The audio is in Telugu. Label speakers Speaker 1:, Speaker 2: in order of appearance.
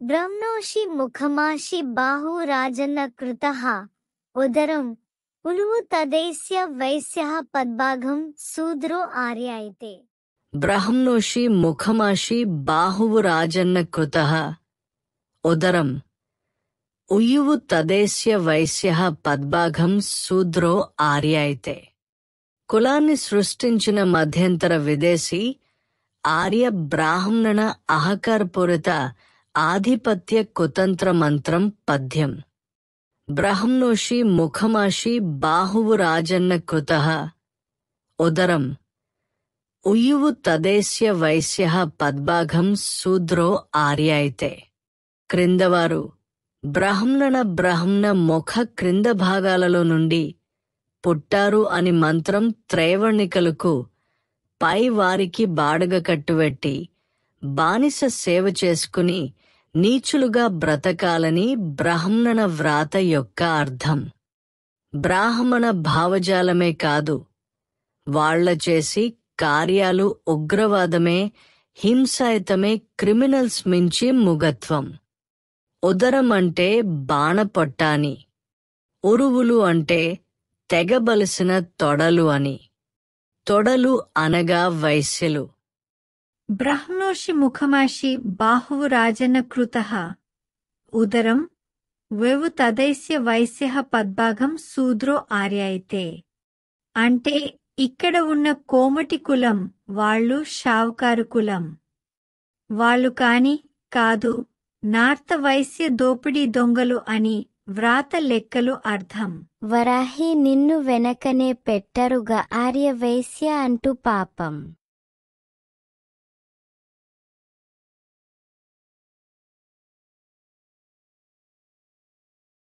Speaker 1: బ్రహ్మోషి ముఖమాషి బాహు రాజన్న కృతః ఉదరం ఉలువు తదేస్య వైశ్యః పద్భాగం శూద్రో ఆర్య అయితే.
Speaker 2: బ్రహ్మోషి ముఖమాషి బాహువు రాజన్న కృతః ఉదరం ఉయువు తదేస్య వైశ్యః పద్భాగం శూద్రో ఆర్య అయితే. కులాన్ని సృష్టించిన మధ్యంతర విదేశీ ఆర్య బ్రాహ్మణ అహంకారపూరిత ఆధిపత్య కుతంత్ర మంత్రం పద్యం. బ్రహ్మోషి ముఖమాషి బాహువు రాజన్న కృతః ఉదరం ఉయువు తదేస్య వైశ్యః పద్భాగం శూద్రో ఆర్య అయితే. క్రిందవారు బ్రాహ్మణ ముఖ క్రింద భాగాలలో నుండి పుట్టారు అని మంత్రం త్రైవర్ణికలకు పై వారికి బాడగ కట్టుబెట్టి బానిస సేవ చేసుకుని నీచులుగా బ్రతకాలని బ్రాహ్మణ వ్రాత యొక్క అర్థం. బ్రాహ్మణ భావజాలమే కాదు, వాళ్ల చేసి కార్యాలు ఉగ్రవాదమే, హింసాయుతమే, క్రిమినల్స్ మించి ముగత్వం. ఉదరం అంటే బాణపొట్టాని, ఉరువులు అంటే తెగబలిసిన తొడలు అని. తొడలు అనగా వైశ్యులు.
Speaker 3: బ్రహ్మోషి ముఖమాషి బాహువు రాజన్న కృతః ఉదరం వేవు తదైస్య వైశ్యః పద్భాగం శూద్రో ఆర్య అయితే. అంటే ఇక్కడ ఉన్న కోమటి కులం వాళ్ళు షావుకారు కులం వాళ్ళు కాని కాదు, నార్త వైశ్య దోపిడీ దొంగలు అని వ్రాత లెక్కలు అర్థం.
Speaker 1: వరాహి నిన్ను వెనకనే పెట్టరుగా ఆర్య వైశ్య అంటూ పాపం.